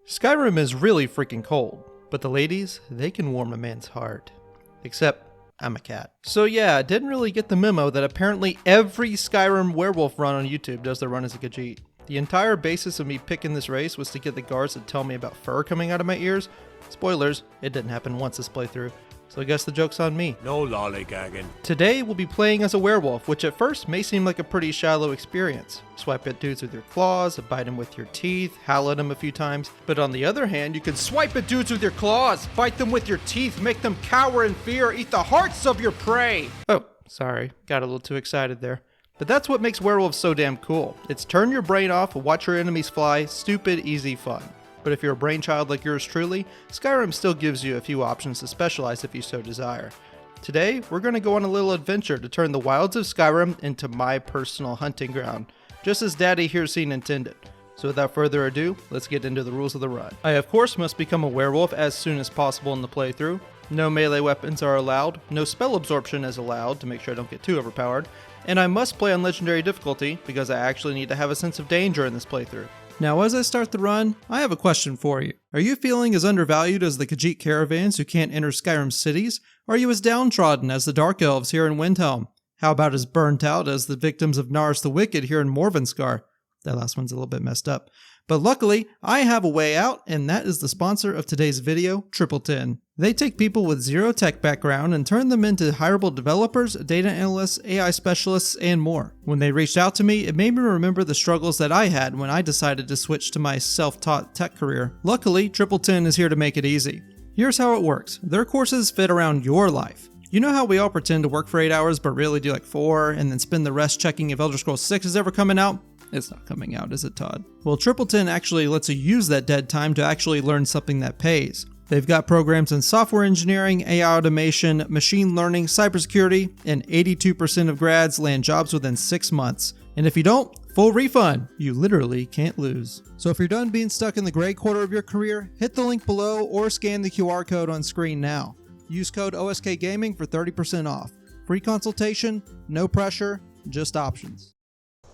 Skyrim is really freaking cold, but the ladies, they can warm a man's heart. Except, I'm a cat. So yeah, I didn't really get the memo that apparently every Skyrim werewolf run on YouTube does their run as a Khajiit. The entire basis of me picking this race was to get the guards to tell me about fur coming out of my ears. Spoilers, it didn't happen once this playthrough, so I guess the joke's on me. No lollygagging. Today we'll be playing as a werewolf, which at first may seem like a pretty shallow experience. Swipe at dudes with your claws, bite them with your teeth, howl at them a few times. But on the other hand, you can swipe at dudes with your claws, bite them with your teeth, make them cower in fear, eat the hearts of your prey. Oh, sorry, got a little too excited there. But that's what makes werewolves so damn cool. It's turn your brain off, watch your enemies fly, stupid, easy fun. But if you're a brainchild like yours truly, Skyrim still gives you a few options to specialize if you so desire. Today, we're going to go on a little adventure to turn the wilds of Skyrim into my personal hunting ground, just as Daddy here seen intended. So without further ado, let's get into the rules of the run. I of course must become a werewolf as soon as possible in the playthrough. No melee weapons are allowed, no spell absorption is allowed to make sure I don't get too overpowered, and I must play on legendary difficulty because I actually need to have a sense of danger in this playthrough. Now as I start the run, I have a question for you. Are you feeling as undervalued as the Khajiit caravans who can't enter Skyrim cities? Or are you as downtrodden as the Dark Elves here in Windhelm? How about as burnt out as the victims of Nars the Wicked here in Morvenskar? That last one's a little bit messed up. But luckily, I have a way out, and that is the sponsor of today's video, Triple 10. They take people with zero tech background and turn them into hireable developers, data analysts, AI specialists, and more. When they reached out to me, it made me remember the struggles that I had when I decided to switch to my self-taught tech career. Luckily, Triple 10 is here to make it easy. Here's how it works. Their courses fit around your life. You know how we all pretend to work for 8 hours but really do like 4 and then spend the rest checking if Elder Scrolls 6 is ever coming out? It's not coming out, is it, Todd? Well, Triple 10 actually lets you use that dead time to actually learn something that pays. They've got programs in software engineering, AI automation, machine learning, cybersecurity, and 82% of grads land jobs within 6 months. And if you don't, full refund. You literally can't lose. So if you're done being stuck in the gray quarter of your career, hit the link below or scan the QR code on screen now. Use code OSK Gaming for 30% off. Free consultation, no pressure, just options.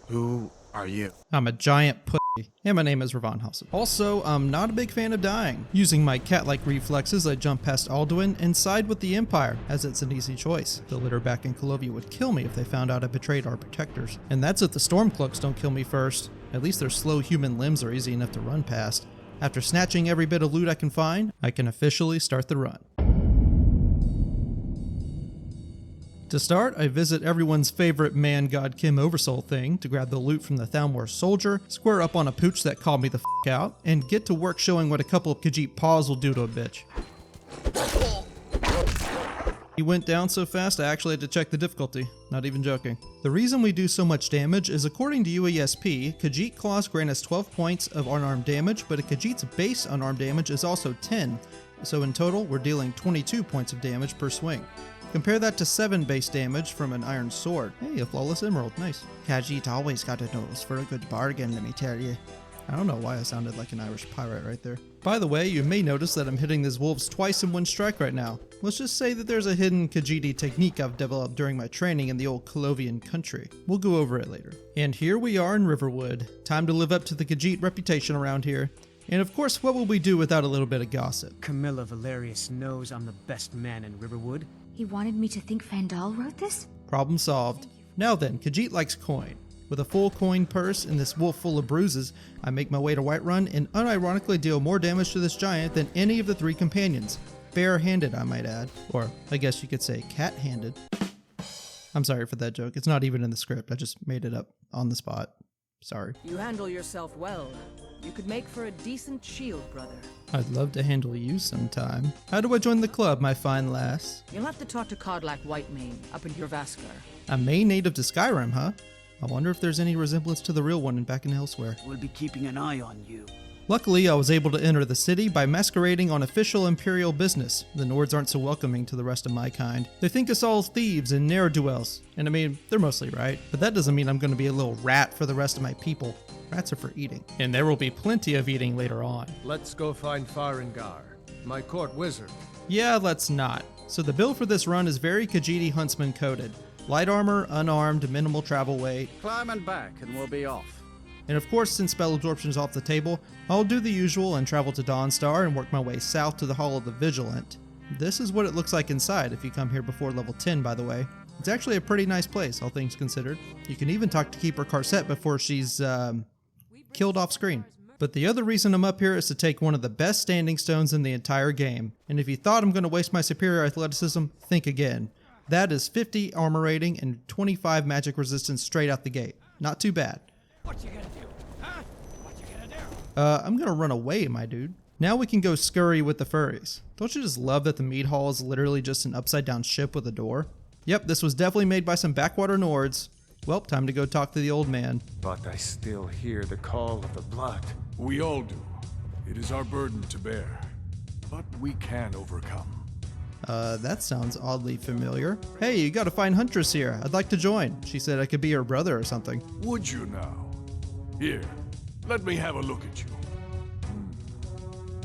Who are you? I'm a giant pussy, and my name is Ravon Housen. Also, I'm not a big fan of dying. Using my cat-like reflexes, I jump past Alduin and side with the Empire, as it's an easy choice. The litter back in Colombia would kill me if they found out I betrayed our protectors. And that's if the Stormcloaks don't kill me first. At least their slow human limbs are easy enough to run past. After snatching every bit of loot I can find, I can officially start the run. To start, I visit everyone's favorite man-god Kim Oversoul thing to grab the loot from the Thalmor soldier, square up on a pooch that called me the f*** out, and get to work showing what a couple of Khajiit paws will do to a bitch. He went down so fast I actually had to check the difficulty, not even joking. The reason we do so much damage is according to UASP, Khajiit claws grant us 12 points of unarmed damage, but a Khajiit's base unarmed damage is also 10, so in total we're dealing 22 points of damage per swing. Compare that to 7 base damage from an iron sword. Hey, a flawless emerald, nice. Khajiit always got a nose for a good bargain, let me tell you. I don't know why I sounded like an Irish pirate right there. By the way, you may notice that I'm hitting these wolves twice in one strike right now. Let's just say that there's a hidden Khajiit technique I've developed during my training in the old Colovian country. We'll go over it later. And here we are in Riverwood. Time to live up to the Khajiit reputation around here. And of course, what will we do without a little bit of gossip? Camilla Valerius knows I'm the best man in Riverwood. He wanted me to think Fandal wrote this? Problem solved. Now then, Khajiit likes coin. With a full coin purse and this wolf full of bruises, I make my way to Whiterun and unironically deal more damage to this giant than any of the 3 companions. Bare-handed, I might add. Or, I guess you could say cat-handed. I'm sorry for that joke. It's not even in the script. I just made it up on the spot. Sorry. You handle yourself well. You could make for a decent shield, brother. I'd love to handle you sometime. How do I join the club, my fine lass? You'll have to talk to Kodlak Whitemane up in Jorvaskar. A May native to Skyrim, huh? I wonder if there's any resemblance to the real one back in Elsewhere. We'll be keeping an eye on you. Luckily, I was able to enter the city by masquerading on official Imperial business. The Nords aren't so welcoming to the rest of my kind. They think us all thieves and ne'er-do-wells. And I mean, they're mostly right. But that doesn't mean I'm going to be a little rat for the rest of my people. Rats are for eating. And there will be plenty of eating later on. Let's go find Farengar, my court wizard. Yeah, let's not. So the build for this run is very Khajiit huntsman coded. Light armor, unarmed, minimal travel weight. Climb and back and we'll be off. And of course, since spell absorption is off the table, I'll do the usual and travel to Dawnstar and work my way south to the Hall of the Vigilant. This is what it looks like inside if you come here before level 10, by the way. It's actually a pretty nice place, all things considered. You can even talk to Keeper Carset before she's killed off screen. But the other reason I'm up here is to take one of the best standing stones in the entire game. And if you thought I'm going to waste my superior athleticism, think again. That is 50 armor rating and 25 magic resistance straight out the gate. Not too bad. What you gonna do? Huh? What you gonna do? I'm gonna run away, my dude. Now we can go scurry with the furries. Don't you just love that the meat hall is literally just an upside down ship with a door? Yep, this was definitely made by some backwater Nords. Well, time to go talk to the old man. But I still hear the call of the blood. We all do. It is our burden to bear. But we can overcome. That sounds oddly familiar. Hey, you got a fine huntress here. I'd like to join. She said I could be her brother or something. Would you now? Here, let me have a look at you.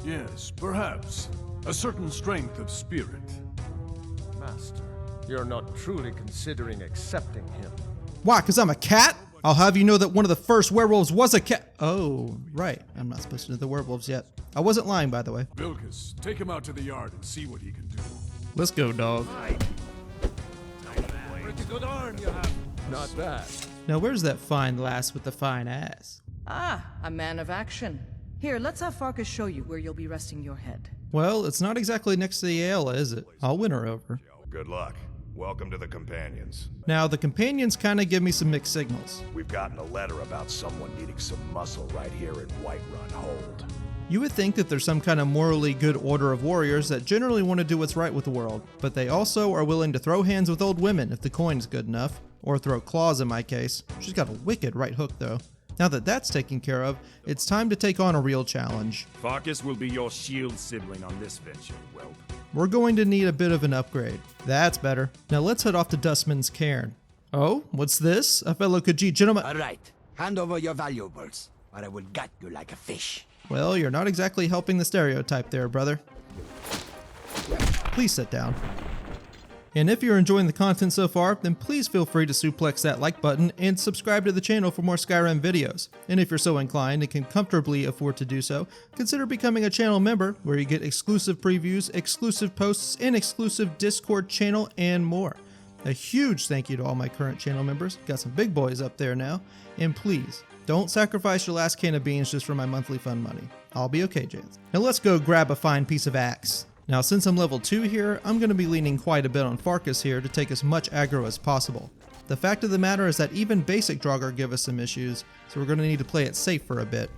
Yes, perhaps. A certain strength of spirit. Master, you're not truly considering accepting him. Why, because I'm a cat? I'll have you know that one of the first werewolves was a cat. Oh, right. I'm not supposed to know the werewolves yet. I wasn't lying, by the way. Vilkas, take him out to the yard and see what he can do. Let's go, dog. Pretty good arm you have. Not bad. Now, where's that fine lass with the fine ass? Ah, a man of action. Here, let's have Farkas show you where you'll be resting your head. Well, it's not exactly next to the Ayla, is it? I'll win her over. Good luck. Welcome to the Companions. Now, the Companions kind of give me some mixed signals. We've gotten a letter about someone needing some muscle right here in Whiterun Hold. You would think that there's some kind of morally good order of warriors that generally want to do what's right with the world, but they also are willing to throw hands with old women if the coin's good enough, or throw claws in my case. She's got a wicked right hook though. Now that that's taken care of, it's time to take on a real challenge. Farkas will be your shield sibling on this venture, whelp. We're going to need a bit of an upgrade. That's better. Now let's head off to Dustman's Cairn. Oh, what's this? A fellow Khajiit gentleman. All right. Hand over your valuables, or I will gut you like a fish. Well, you're not exactly helping the stereotype there, brother. Please sit down. And if you're enjoying the content so far, then please feel free to suplex that like button and subscribe to the channel for more Skyrim videos. And if you're so inclined and can comfortably afford to do so, consider becoming a channel member where you get exclusive previews, exclusive posts, an exclusive Discord channel, and more. A huge thank you to all my current channel members. Got some big boys up there now. And please, don't sacrifice your last can of beans just for my monthly fund money. I'll be okay, Jans. Now let's go grab a fine piece of axe. Now since I'm level 2 here, I'm going to be leaning quite a bit on Farkas here to take as much aggro as possible. The fact of the matter is that even basic Draugr give us some issues, so we're going to need to play it safe for a bit.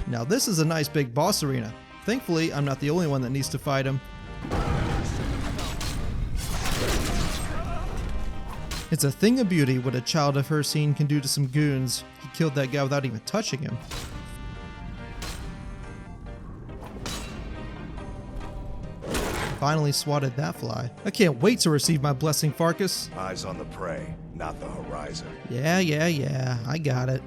Now this is a nice big boss arena. Thankfully, I'm not the only one that needs to fight him. It's a thing of beauty what a child of her scene can do to some goons. He killed that guy without even touching him. Finally swatted that fly. I can't wait to receive my blessing, Farkas. Eyes on the prey, not the horizon. Yeah, I got it.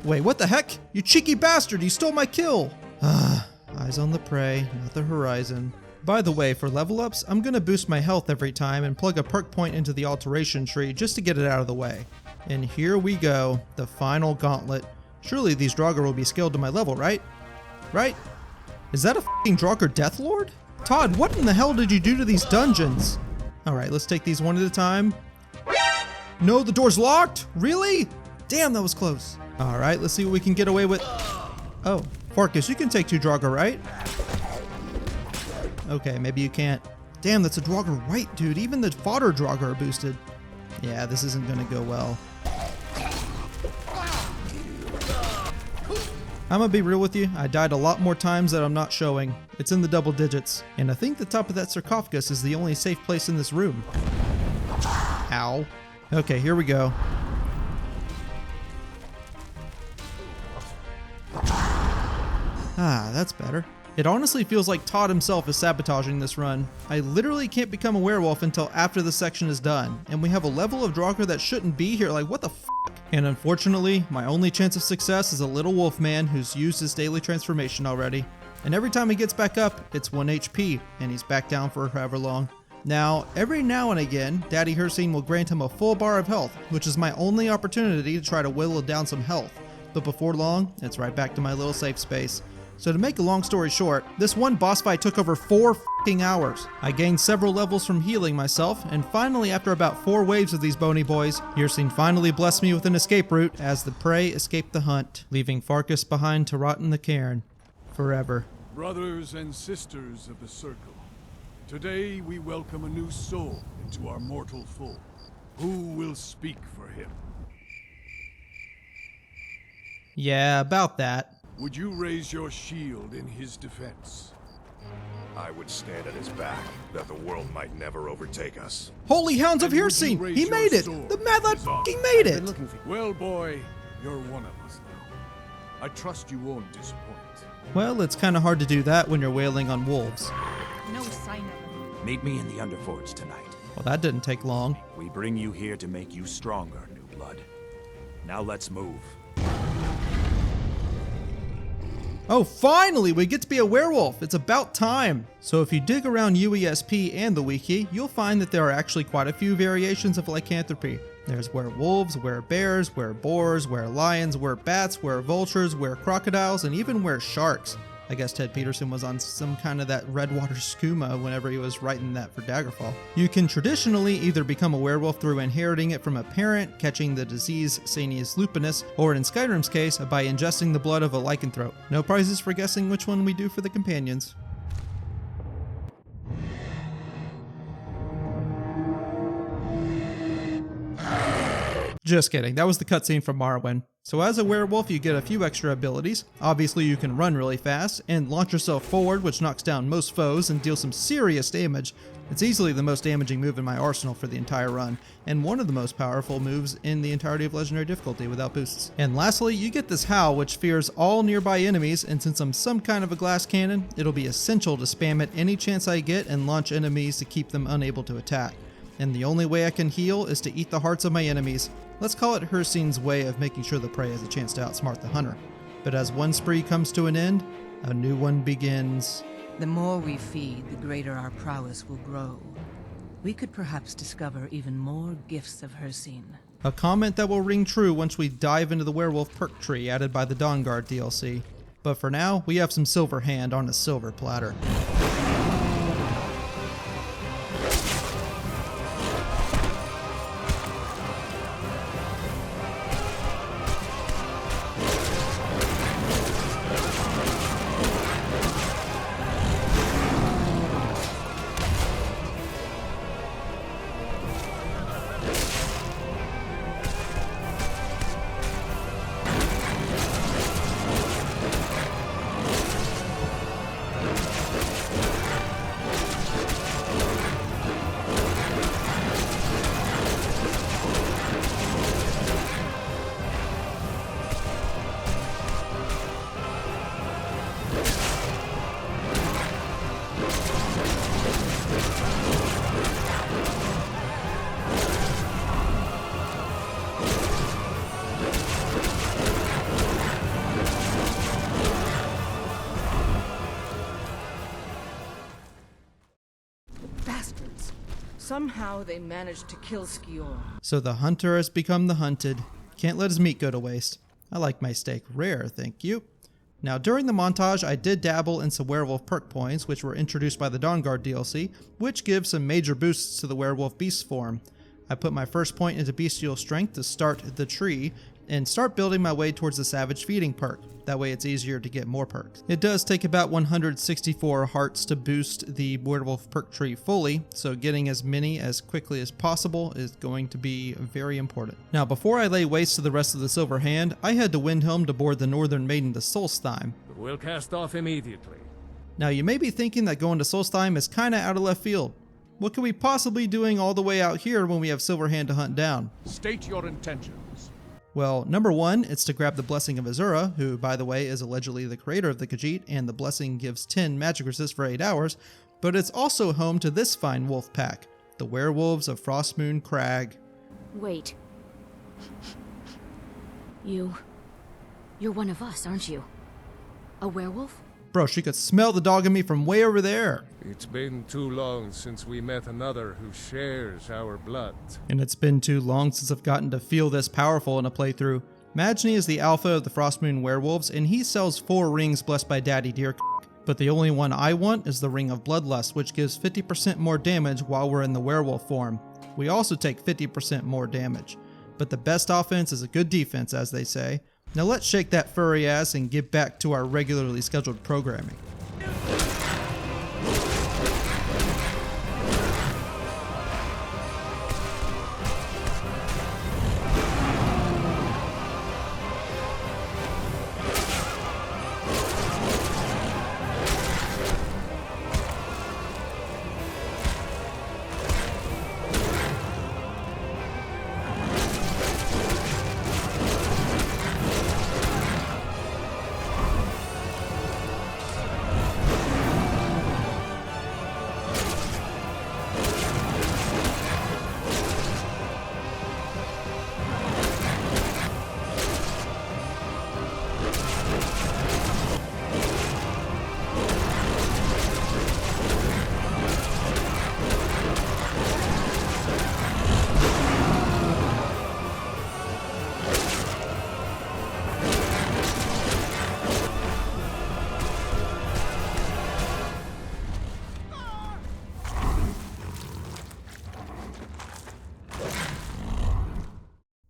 Wait, what the heck? You cheeky bastard, you stole my kill! Eyes on the prey, not the horizon. By the way, for level ups, I'm gonna boost my health every time and plug a perk point into the alteration tree just to get it out of the way. And here we go, the final gauntlet. Surely these Draugr will be scaled to my level, right? Right? Is that a f***ing Draugr Deathlord? Todd, what in the hell did you do to these dungeons? Alright, let's take these one at a time. No, the door's locked? Really? Damn, that was close. Alright, let's see what we can get away with. Oh, Farkas, you can take 2 Draugr, right? Okay, maybe you can't. Damn, that's a Draugr white, dude. Even the fodder Draugr are boosted. Yeah, this isn't gonna go well. I'm gonna be real with you, I died a lot more times that I'm not showing. It's in the double digits. And I think the top of that sarcophagus is the only safe place in this room. Ow. Okay, here we go. Ah, that's better. It honestly feels like Todd himself is sabotaging this run. I literally can't become a werewolf until after the section is done, and we have a level of Draugr that shouldn't be here, like what the f***? And unfortunately, my only chance of success is a little wolf man who's used his daily transformation already. And every time he gets back up, it's 1 HP, and he's back down for however long. Now, every now and again, Daddy Hircine will grant him a full bar of health, which is my only opportunity to try to whittle down some health. But before long, it's right back to my little safe space. So to make a long story short, this one boss fight took over 4 f***ing hours. I gained several levels from healing myself, and finally after about 4 waves of these bony boys, Hircine finally blessed me with an escape route as the prey escaped the hunt, leaving Farkas behind to rot in the cairn. Forever. Brothers and sisters of the Circle, today we welcome a new soul into our mortal fold. Who will speak for him? Yeah, about that. Would you raise your shield in his defense? I would stand at his back, that the world might never overtake us. Holy hounds of And would Hircine! you raise He your made it! sword? The mad lad f***ing made it! Well, boy, you're one of us now. I trust you won't disappoint. Well, it's kind of hard to do that when you're wailing on wolves. No sign of him. Meet me in the Underforge tonight. Well, that didn't take long. We bring you here to make you stronger, new blood. Now let's move. Oh, finally, we get to be a werewolf. It's about time. So if you dig around UESP and the wiki, you'll find that there are actually quite a few variations of lycanthropy. There's werewolves, werebears, wereboars, werelions, werebats, werevultures, werecrocodiles, and even weresharks. I guess Ted Peterson was on some kind of that redwater skooma whenever he was writing that for Daggerfall. You can traditionally either become a werewolf through inheriting it from a parent, catching the disease Sanius lupinus, or in Skyrim's case, by ingesting the blood of a lycanthrope. No prizes for guessing which one we do for the companions. Just kidding, that was the cutscene from Morrowind. So as a werewolf, you get a few extra abilities. Obviously, you can run really fast and launch yourself forward, which knocks down most foes and deals some serious damage. It's easily the most damaging move in my arsenal for the entire run, and one of the most powerful moves in the entirety of Legendary difficulty without boosts. And lastly, you get this Howl, which fears all nearby enemies, and since I'm some kind of a glass cannon, it'll be essential to spam it any chance I get and launch enemies to keep them unable to attack. And the only way I can heal is to eat the hearts of my enemies. Let's call it Hircine's way of making sure the prey has a chance to outsmart the hunter. But as one spree comes to an end, a new one begins. The more we feed, the greater our prowess will grow. We could perhaps discover even more gifts of Hircine. A comment that will ring true once we dive into the werewolf perk tree added by the Dawnguard DLC. But for now, we have some silver hand on a silver platter. Somehow they managed to kill Skior. So the hunter has become the hunted. Can't let his meat go to waste. I like my steak rare, thank you. Now during the montage, I did dabble in some werewolf perk points, which were introduced by the Dawnguard DLC, which gives some major boosts to the werewolf beast form. I put my first point into bestial strength to start the tree, and start building my way towards the savage feeding perk. That way it's easier to get more perks. It does take about 164 hearts to boost the werewolf perk tree fully, so getting as many as quickly as possible is going to be very important. Now before I lay waste to the rest of the Silver Hand, I head to Windhelm to board the Northern Maiden to Solstheim. We'll cast off immediately. Now you may be thinking that going to Solstheim is kinda out of left field. What could we possibly doing all the way out here when we have Silver Hand to hunt down? State your intentions. Well, number one, it's to grab the Blessing of Azura, who, by the way, is allegedly the creator of the Khajiit, and the Blessing gives 10 magic resist for 8 hours, but it's also home to this fine wolf pack, the Werewolves of Frostmoon Crag. Wait. You're one of us, aren't you? A werewolf? Bro, she could smell the dog in me from way over there. It's been too long since we met another who shares our blood. And it's been too long since I've gotten to feel this powerful in a playthrough. Magny is the alpha of the Frostmoon Werewolves, and he sells 4 rings blessed by Daddy Deer. But the only one I want is the Ring of Bloodlust, which gives 50% more damage while we're in the werewolf form. We also take 50% more damage. But the best offense is a good defense, as they say. Now let's shake that furry ass and get back to our regularly scheduled programming.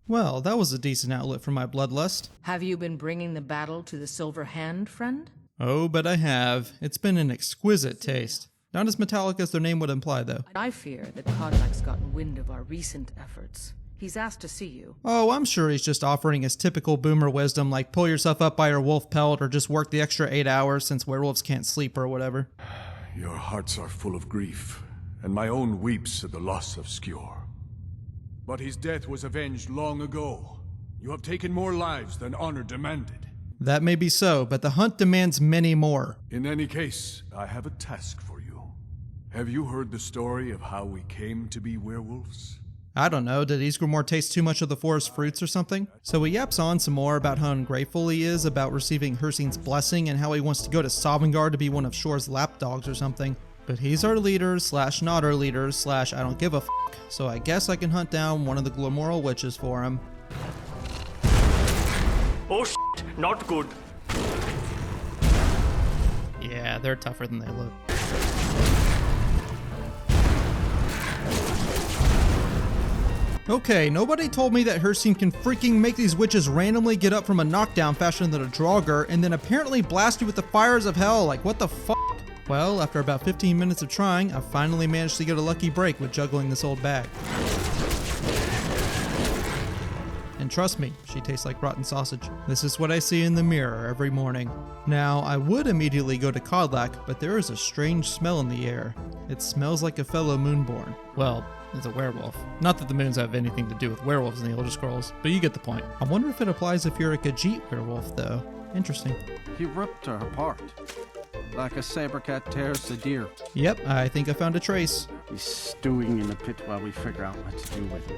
Well, that was a decent outlet for my bloodlust. Have you been bringing the battle to the Silver Hand, friend? Oh, but I have. It's been an exquisite taste. Not as metallic as their name would imply, though. I fear that Kodlak's gotten wind of our recent efforts. He's asked to see you. Oh, I'm sure he's just offering his typical boomer wisdom, like pull yourself up by your wolf pelt or just work the extra 8 hours since werewolves can't sleep or whatever. Your hearts are full of grief, and my own weeps at the loss of Skjor. But his death was avenged long ago. You have taken more lives than honor demanded. That may be so, but the hunt demands many more. In any case, I have a task for you. Have you heard the story of how we came to be werewolves? I don't know, did Ysgramor taste too much of the forest fruits or something? So he yaps on some more about how ungrateful he is about receiving Hircine's blessing and how he wants to go to Sovngarde to be one of Shor's lapdogs or something. But he's our leader / not our leader / I don't give a f***, so I guess I can hunt down one of the Glamoral witches for him. Oh shit, not good. Yeah, they're tougher than they look. Okay, nobody told me that Hircine can freaking make these witches randomly get up from a knockdown faster than a Draugr and then apparently blast you with the fires of hell. Like, what the fuck? Well, after about 15 minutes of trying, I finally managed to get a lucky break with juggling this old bag. And trust me, she tastes like rotten sausage. This is what I see in the mirror every morning. Now, I would immediately go to Kodlak, but there is a strange smell in the air. It smells like a fellow Moonborn. Well, it's a werewolf. Not that the moons have anything to do with werewolves in the Elder Scrolls, but you get the point. I wonder if it applies if you're a Khajiit werewolf, though. Interesting. He ripped her apart, like a saber cat tears the deer. Yep, I think I found a trace. He's stewing in the pit while we figure out what to do with him.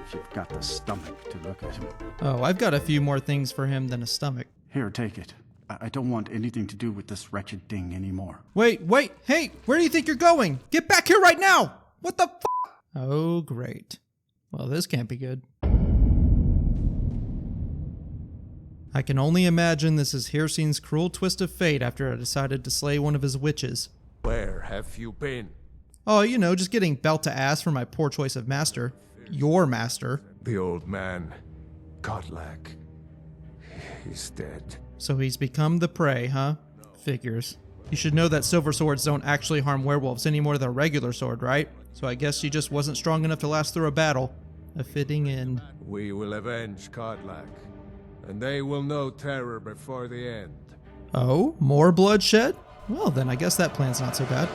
If you've got the stomach to look at him. Oh, I've got a few more things for him than a stomach. Here, take it. I don't want anything to do with this wretched thing anymore. Wait, hey, where do you think you're going? Get back here right now! What the f***? Oh, great. Well, this can't be good. I can only imagine this is Hircine's cruel twist of fate after I decided to slay one of his witches. Where have you been? Oh, you know, just getting belt to ass for my poor choice of master. Your master. The old man, Kodlak. He's dead. So he's become the prey, huh? Figures. You should know that silver swords don't actually harm werewolves any more than a regular sword, right? So I guess she just wasn't strong enough to last through a battle. A fitting end. We will avenge Kodlak, and they will know terror before the end. Oh, more bloodshed? Well, then I guess that plan's not so bad.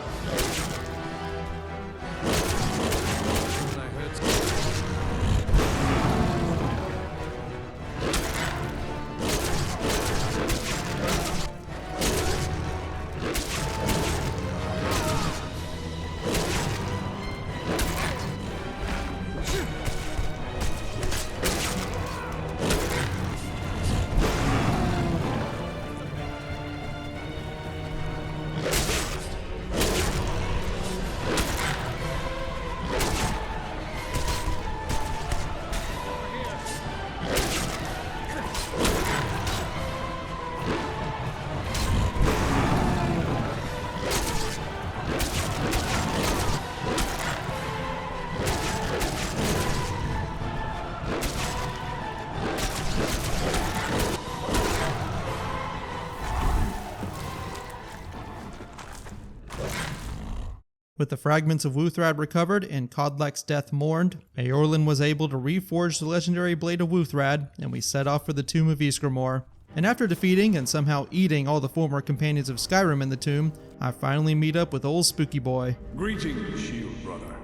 With the fragments of Wuthrad recovered and Kodlak's death mourned, Eorlin was able to reforge the legendary blade of Wuthrad, and we set off for the tomb of Ysgramor. And after defeating and somehow eating all the former companions of Skyrim in the tomb, I finally meet up with old Spooky Boy. Greetings, Shield Brother.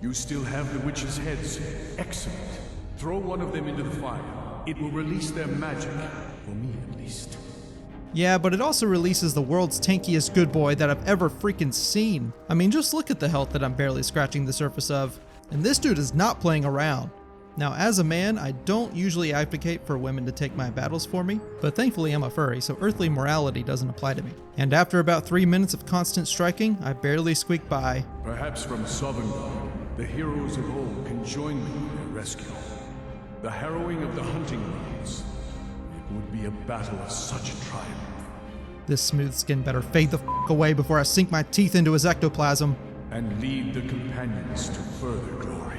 You still have the witches' heads. Excellent. Throw one of them into the fire. It will release their magic. For me, at least. Yeah, but it also releases the world's tankiest good boy that I've ever freaking seen. I mean, just look at the health that I'm barely scratching the surface of. And this dude is not playing around. Now, as a man, I don't usually advocate for women to take my battles for me, but thankfully I'm a furry, so earthly morality doesn't apply to me. And after about 3 minutes of constant striking, I barely squeak by. Perhaps from Sovngarde, the heroes of old can join me in their rescue. The harrowing of the hunting grounds. It would be a battle of such triumph. This smooth skin better fade the f*** away before I sink my teeth into his ectoplasm. And lead the companions to further glory.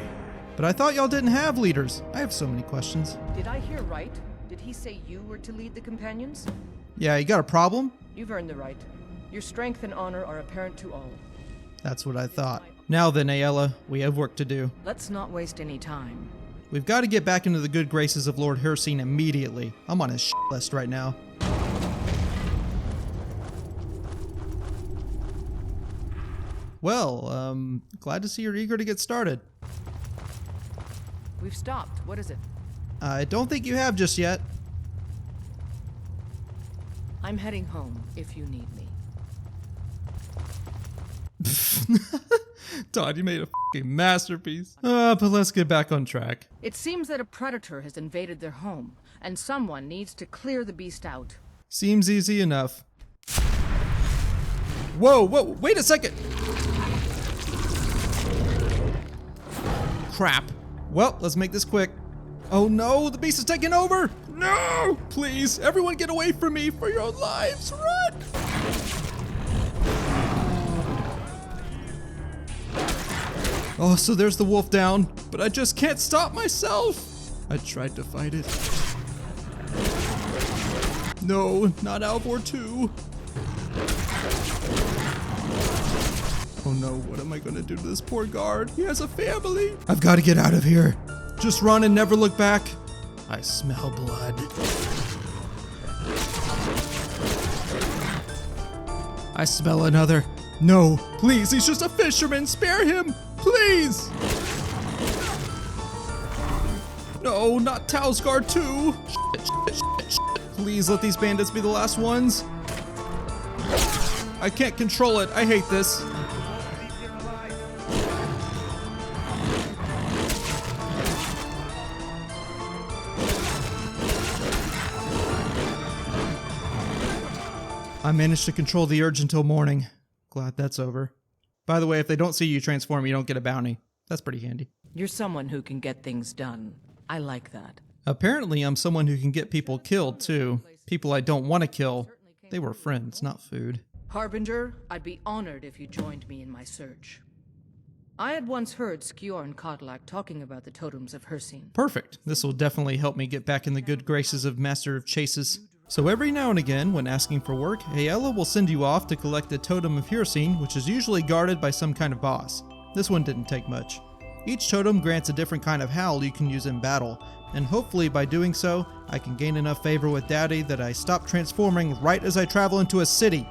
But I thought y'all didn't have leaders. I have so many questions. Did I hear right? Did he say you were to lead the companions? Yeah, you got a problem? You've earned the right. Your strength and honor are apparent to all. That's what I thought. Now then, Aella, we have work to do. Let's not waste any time. We've got to get back into the good graces of Lord Hircine immediately. I'm on his shit list right now. Well, glad to see you're eager to get started. We've stopped. What is it? I don't think you have just yet. I'm heading home if you need me. Todd, you made a fucking masterpiece. But let's get back on track. It seems that a predator has invaded their home, and someone needs to clear the beast out. Seems easy enough. Whoa, wait a second! Crap. Well, let's make this quick. Oh no, the beast is taking over! No! Please, everyone get away from me for your lives! Run! Oh, so there's the wolf down, but I just can't stop myself! I tried to fight it. No, not Alvor 2. Oh no, what am I gonna do to this poor guard? He has a family! I've got to get out of here. Just run and never look back. I smell blood. I smell another. No, please, he's just a fisherman. Spare him, please. No, not Tausgar 2. Shit. Please let these bandits be the last ones. I can't control it. I hate this. I managed to control the urge until morning. Glad that's over. By the way, if they don't see you transform, you don't get a bounty. That's pretty handy. You're someone who can get things done. I like that. Apparently, I'm someone who can get people killed, too. People I don't want to kill. They were friends, not food. Harbinger, I'd be honored if you joined me in my search. I had once heard Skjor and Kodlak talking about the totems of Hircine. Perfect. This will definitely help me get back in the good graces of Master of Chases. So every now and again, when asking for work, Aella will send you off to collect the Totem of Hircine, which is usually guarded by some kind of boss. This one didn't take much. Each totem grants a different kind of howl you can use in battle, and hopefully by doing so, I can gain enough favor with Daddy that I stop transforming right as I travel into a city.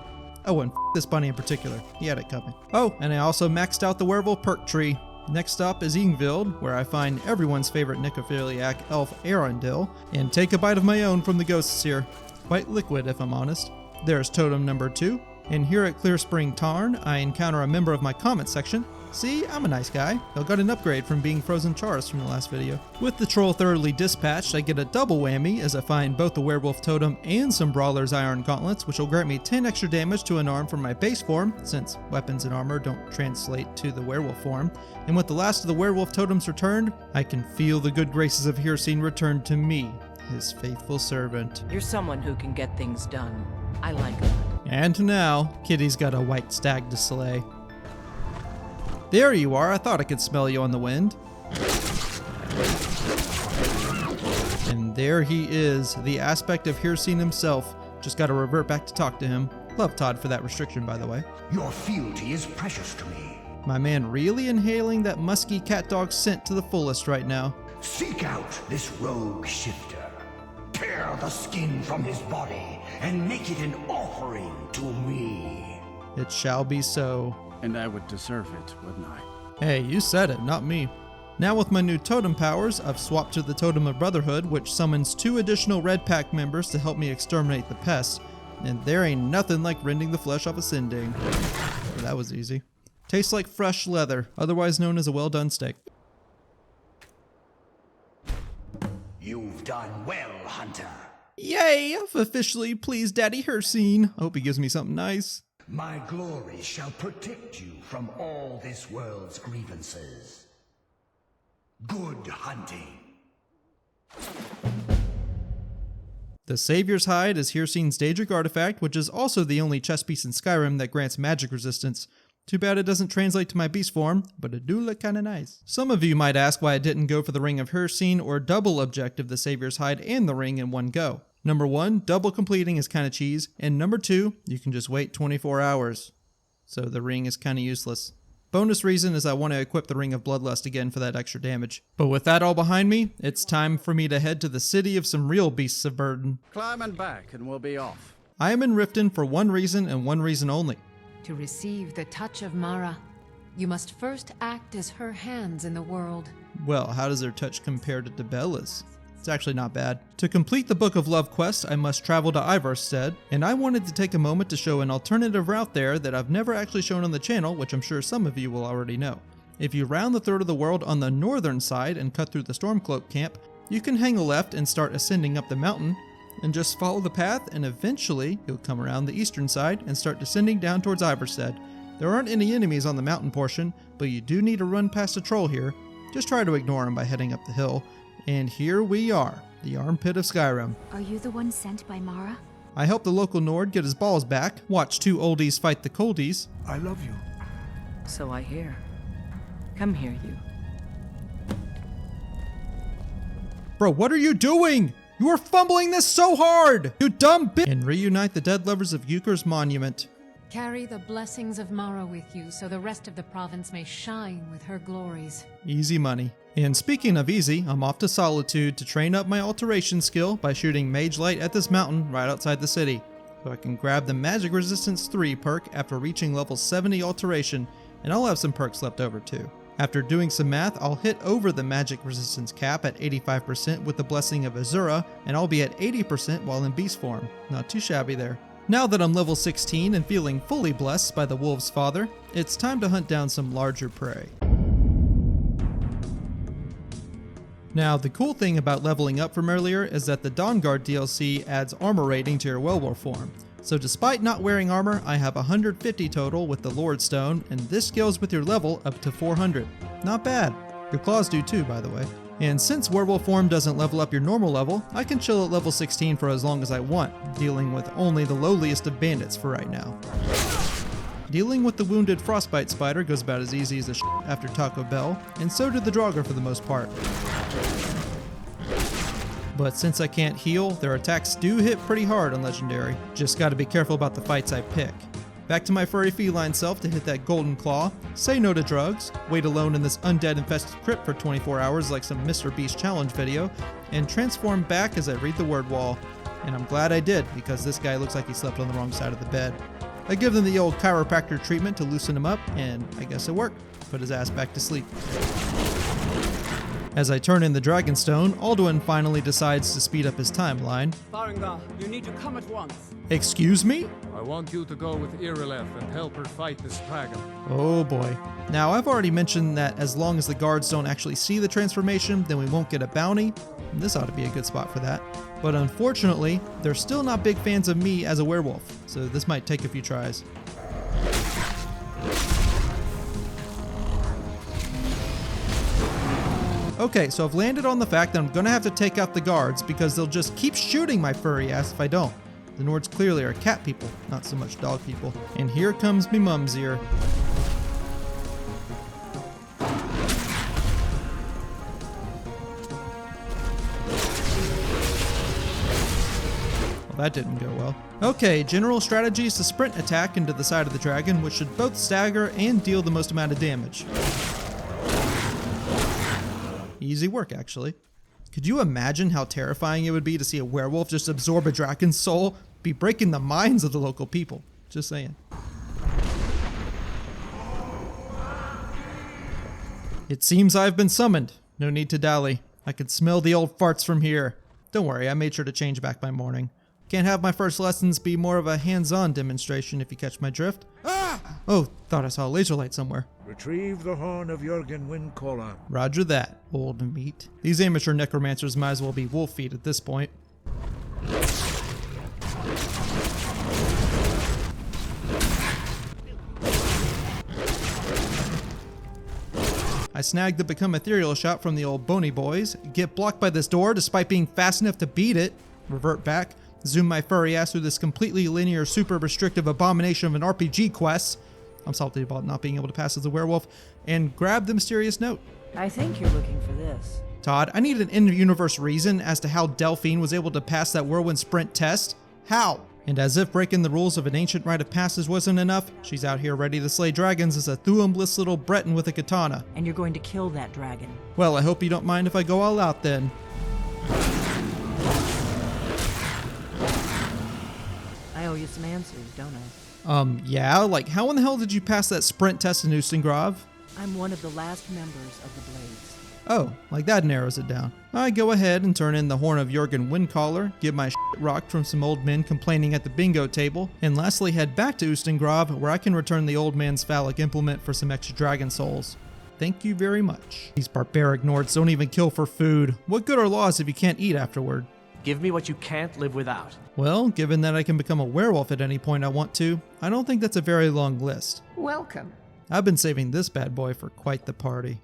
Oh, and this bunny in particular. He had it coming. Oh, and I also maxed out the Werewolf perk tree. Next stop is Ingvild, where I find everyone's favorite necrophiliac elf Arundel, and take a bite of my own from the ghosts here. Quite liquid, if I'm honest. There's totem number 2, and here at Clear Spring Tarn, I encounter a member of my comment section. See, I'm a nice guy. I got an upgrade from being frozen chars from the last video. With the troll thoroughly dispatched, I get a double whammy as I find both the werewolf totem and some brawler's iron gauntlets, which will grant me 10 extra damage to an arm from my base form, since weapons and armor don't translate to the werewolf form. And with the last of the werewolf totems returned, I can feel the good graces of Hircine returned to me, his faithful servant. You're someone who can get things done. I like that. And now, Kitty's got a white stag to slay. There you are, I thought I could smell you on the wind. And there he is, the aspect of Hircine himself. Just gotta revert back to talk to him. Love Todd for that restriction, by the way. Your fealty is precious to me. My man really inhaling that musky cat dog scent to the fullest right now. Seek out this rogue shifter. Tear the skin from his body and make it an offering to me. It shall be so. And I would deserve it, wouldn't I? Hey, you said it, not me. Now with my new totem powers, I've swapped to the Totem of Brotherhood, which summons 2 additional Red Pack members to help me exterminate the pests. And there ain't nothing like rending the flesh off a Sinding. Well, that was easy. Tastes like fresh leather, otherwise known as a well-done steak. You've done well, Hunter. Yay! I've officially pleased Daddy Hircine. I hope he gives me something nice. My glory shall protect you from all this world's grievances. Good hunting. The Savior's Hide is Hircine's Daedric artifact, which is also the only chess piece in Skyrim that grants magic resistance. Too bad it doesn't translate to my beast form, but it do look kinda nice. Some of you might ask why I didn't go for the Ring of Hircine or double objective the Savior's Hide and the ring in one go. Number 1, double completing is kinda cheese, and number 2, you can just wait 24 hours. So the ring is kinda useless. Bonus reason is I want to equip the Ring of Bloodlust again for that extra damage. But with that all behind me, it's time for me to head to the city of some real beasts of burden. Climbing back and we'll be off. I am in Riften for one reason and one reason only. To receive the touch of Mara, you must first act as her hands in the world. Well, how does her touch compare to Bella's? It's actually not bad. To complete the Book of Love quest, I must travel to Ivarstead, and I wanted to take a moment to show an alternative route there that I've never actually shown on the channel, which I'm sure some of you will already know. If you round the third of the world on the northern side and cut through the Stormcloak camp, you can hang a left and start ascending up the mountain, and just follow the path, and eventually you'll come around the eastern side and start descending down towards Ivarstead. There aren't any enemies on the mountain portion, but you do need to run past a troll here. Just try to ignore him by heading up the hill. And here we are, the armpit of Skyrim. Are you the one sent by Mara? I helped the local Nord get his balls back, watch 2 oldies fight the coldies. I love you. So I hear. Come here, you. Bro, what are you doing? You are fumbling this so hard! You dumb bitch! And reunite the dead lovers of Euchre's monument. Carry the blessings of Mara with you so the rest of the province may shine with her glories. Easy money. And speaking of easy, I'm off to Solitude to train up my alteration skill by shooting Mage Light at this mountain right outside the city, so I can grab the Magic Resistance 3 perk after reaching level 70 alteration, and I'll have some perks left over too. After doing some math, I'll hit over the Magic Resistance cap at 85% with the Blessing of Azura, and I'll be at 80% while in beast form. Not too shabby there. Now that I'm level 16 and feeling fully blessed by the Wolf's father, it's time to hunt down some larger prey. Now, the cool thing about leveling up from earlier is that the Dawnguard DLC adds armor rating to your werewolf form. So despite not wearing armor, I have 150 total with the Lord Stone, and this scales with your level up to 400. Not bad. Your claws do too, by the way. And since werewolf form doesn't level up your normal level, I can chill at level 16 for as long as I want, dealing with only the lowliest of bandits for right now. Dealing with the wounded frostbite spider goes about as easy as a after Taco Bell, and so did the Draugr for the most part. But since I can't heal, their attacks do hit pretty hard on Legendary. Just gotta be careful about the fights I pick. Back to my furry feline self to hit that golden claw, say no to drugs, wait alone in this undead infested crypt for 24 hours like some Mr. Beast challenge video, and transform back as I read the word wall. And I'm glad I did, because this guy looks like he slept on the wrong side of the bed. I give them the old chiropractor treatment to loosen him up, and I guess it worked. Put his ass back to sleep. As I turn in the Dragonstone, Alduin finally decides to speed up his timeline. Farengar, you need to come at once. Excuse me? I want you to go with Irileth and help her fight this dragon. Oh boy. Now, I've already mentioned that as long as the guards don't actually see the transformation, then we won't get a bounty. And this ought to be a good spot for that. But unfortunately, they're still not big fans of me as a werewolf, so this might take a few tries. Okay, so I've landed on the fact that I'm gonna have to take out the guards because they'll just keep shooting my furry ass if I don't. The Nords clearly are cat people, not so much dog people. And here comes me mum's ear. That didn't go well. Okay, general strategy is to sprint attack into the side of the dragon, which should both stagger and deal the most amount of damage. Easy work, actually. Could you imagine how terrifying it would be to see a werewolf just absorb a dragon's soul? Be breaking the minds of the local people. Just saying. It seems I've been summoned. No need to dally. I can smell the old farts from here. Don't worry, I made sure to change back by morning. Can't have my first lessons be more of a hands-on demonstration if you catch my drift. Ah! Oh, thought I saw a laser light somewhere. Retrieve the horn of Jurgen Windcaller. Roger that, old meat. These amateur necromancers might as well be wolf feet at this point. I snagged the Become Ethereal shot from the old bony boys, get blocked by this door despite being fast enough to beat it, revert back, zoom my furry ass through this completely linear, super restrictive abomination of an RPG quest. I'm salty about not being able to pass as a werewolf, and grab the mysterious note. I think you're looking for this. Todd, I need an in-universe reason as to how Delphine was able to pass that whirlwind sprint test. How? And as if breaking the rules of an ancient rite of passage wasn't enough, she's out here ready to slay dragons as a thumbless little Breton with a katana. And you're going to kill that dragon. Well, I hope you don't mind if I go all out then. I owe you some answers, don't I? Yeah, like how in the hell did you pass that sprint test in Ustengrav? I'm one of the last members of the Blades. Oh, like that narrows it down. I go ahead and turn in the horn of Jurgen Windcaller, get my shit rocked from some old men complaining at the bingo table, and lastly head back to Ustengrav where I can return the old man's phallic implement for some extra dragon souls. Thank you very much. These barbaric Nords don't even kill for food. What good are laws if you can't eat afterward? Give me what you can't live without. Well, given that I can become a werewolf at any point I want to, I don't think that's a very long list. Welcome. I've been saving this bad boy for quite the party.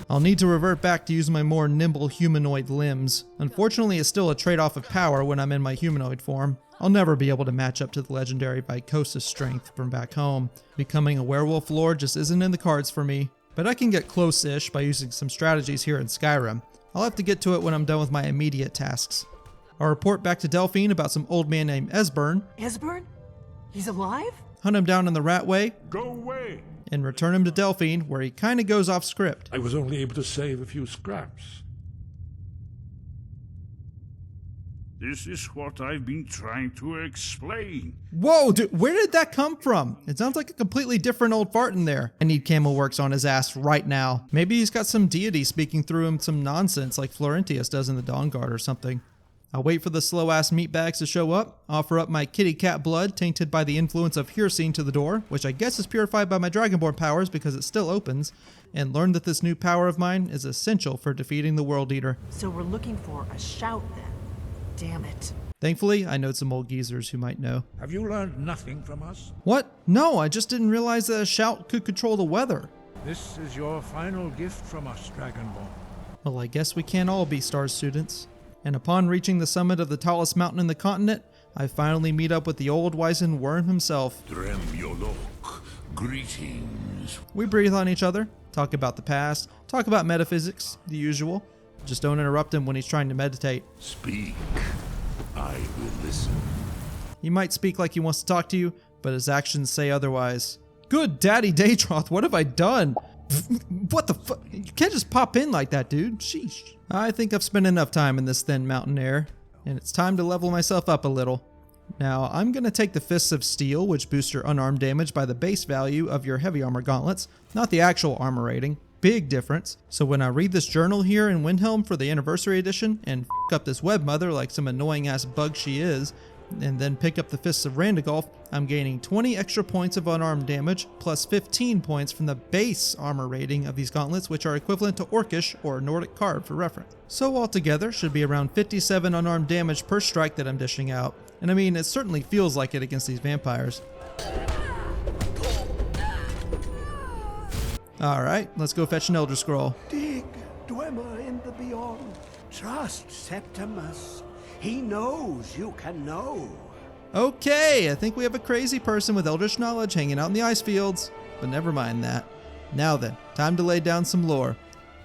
I'll need to revert back to use my more nimble humanoid limbs. Unfortunately, it's still a trade-off of power when I'm in my humanoid form. I'll never be able to match up to the legendary Vicosa strength from back home. Becoming a werewolf lord just isn't in the cards for me, but I can get close-ish by using some strategies here in Skyrim. I'll have to get to it when I'm done with my immediate tasks. I'll report back to Delphine about some old man named Esbern. Esbern? He's alive? Hunt him down in the rat way. Go away! And return him to Delphine, where he kinda goes off script. I was only able to save a few scraps. This is what I've been trying to explain. Whoa, dude, where did that come from? It sounds like a completely different old fart in there. I need Camel Works on his ass right now. Maybe he's got some deity speaking through him some nonsense like Florentius does in the Dawn Guard or something. I'll wait for the slow-ass meatbags to show up, offer up my kitty cat blood tainted by the influence of Hircine to the door, which I guess is purified by my Dragonborn powers because it still opens, and learn that this new power of mine is essential for defeating the World Eater. So we're looking for a shout then. Damn it. Thankfully, I know some old geezers who might know. Have you learned nothing from us? What? No, I just didn't realize that a shout could control the weather. This is your final gift from us, Dragonborn. Well, I guess we can't all be star students. And upon reaching the summit of the tallest mountain in the continent, I finally meet up with the old wizened worm himself. Dremyolok, greetings. We breathe on each other, talk about the past, talk about metaphysics, the usual. Just don't interrupt him when he's trying to meditate. Speak. I will listen. He might speak like he wants to talk to you, but his actions say otherwise. Good daddy Daytroth, what have I done? What the fuck? You can't just pop in like that, dude. Sheesh. I think I've spent enough time in this thin mountain air, and it's time to level myself up a little. Now, I'm going to take the Fists of Steel, which boost your unarmed damage by the base value of your heavy armor gauntlets, not the actual armor rating. Big difference. So when I read this journal here in Windhelm for the anniversary edition and f*** up this webmother like some annoying ass bug she is, and then pick up the Fists of Randagolf, I'm gaining 20 extra points of unarmed damage, plus 15 points from the base armor rating of these gauntlets, which are equivalent to Orcish or Nordic Carved for reference. So altogether, should be around 57 unarmed damage per strike that I'm dishing out. And I mean, it certainly feels like it against these vampires. Alright, let's go fetch an Elder Scroll. Dig, Dwemer in the beyond. Trust Septimus. He knows you can know. Okay, I think we have a crazy person with Eldritch knowledge hanging out in the ice fields. but never mind that. Now then, time to lay down some lore.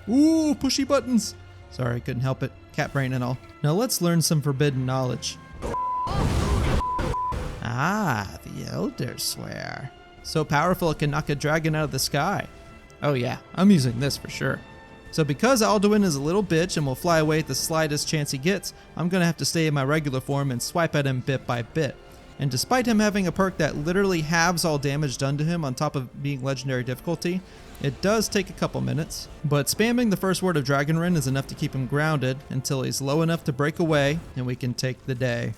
Ooh, pushy buttons. Sorry, couldn't help it. Cat brain and all. Now let's learn some forbidden knowledge. Ah, the Elder Swear. So powerful it can knock a dragon out of the sky. Oh yeah, I'm using this for sure. So because Alduin is a little bitch and will fly away at the slightest chance he gets, I'm gonna have to stay in my regular form and swipe at him bit by bit. And despite him having a perk that literally halves all damage done to him on top of being legendary difficulty, it does take a couple minutes. But spamming the first word of Dragonrend is enough to keep him grounded until he's low enough to break away and we can take the day.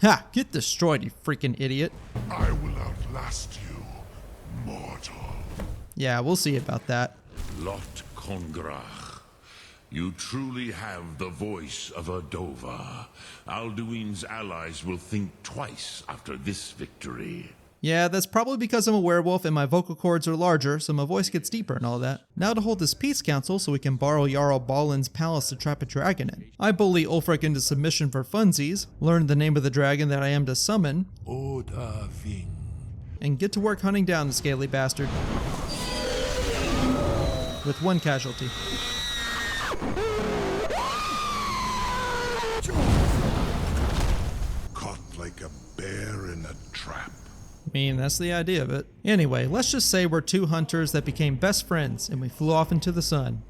Ha! Get destroyed, you freaking idiot. I will outlast you, mortal. Yeah, we'll see about that. Lot Kongrach, you truly have the voice of a Dova. Alduin's allies will think twice after this victory. Yeah, that's probably because I'm a werewolf and my vocal cords are larger, so my voice gets deeper and all that. Now to hold this peace council so we can borrow Jarl Balin's palace to trap a dragon in. I bully Ulfric into submission for funsies, learn the name of the dragon that I am to summon, and get to work hunting down the scaly bastard. With one casualty. Caught like a bear in a trap. I mean, that's the idea of it. Anyway, let's just say we're two hunters that became best friends and we flew off into the sun.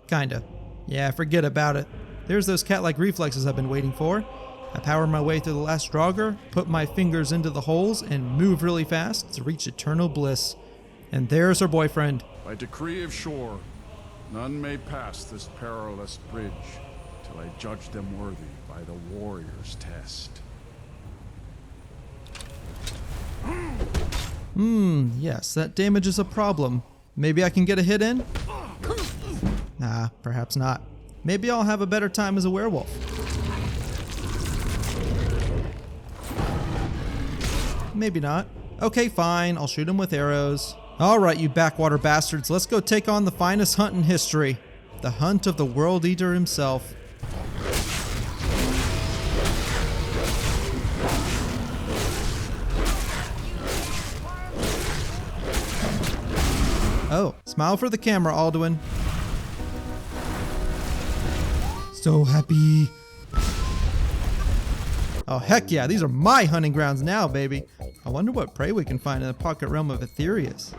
Kinda. Yeah, forget about it. There's those cat-like reflexes I've been waiting for. I power my way through the last Draugr, put my fingers into the holes, and move really fast to reach eternal bliss. And there's her boyfriend. By decree of Shore, none may pass this perilous bridge till I judge them worthy by the warrior's test. Yes, that damage is a problem. Maybe I can get a hit in? Nah, perhaps not. Maybe I'll have a better time as a werewolf. Maybe not. Okay, fine, I'll shoot him with arrows. Alright, you backwater bastards, let's go take on the finest hunt in history. The hunt of the World Eater himself. Oh, smile for the camera, Alduin. So happy. Oh, heck yeah, these are my hunting grounds now, baby. I wonder what prey we can find in the pocket realm of Aetherius.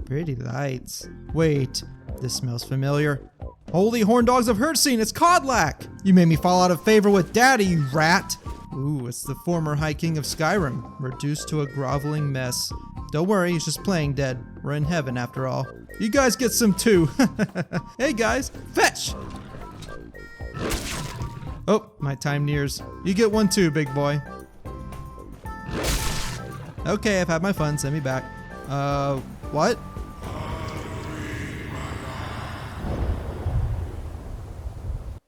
Pretty lights. Wait, this smells familiar. Holy horn dogs of Herdseen, it's Kodlak! You made me fall out of favor with Daddy, you rat! Ooh, it's the former High King of Skyrim, reduced to a groveling mess. Don't worry, he's just playing dead. We're in heaven after all. You guys get some too. Hey guys, fetch! Oh, my time nears. You get one too, big boy. Okay, I've had my fun, send me back. What?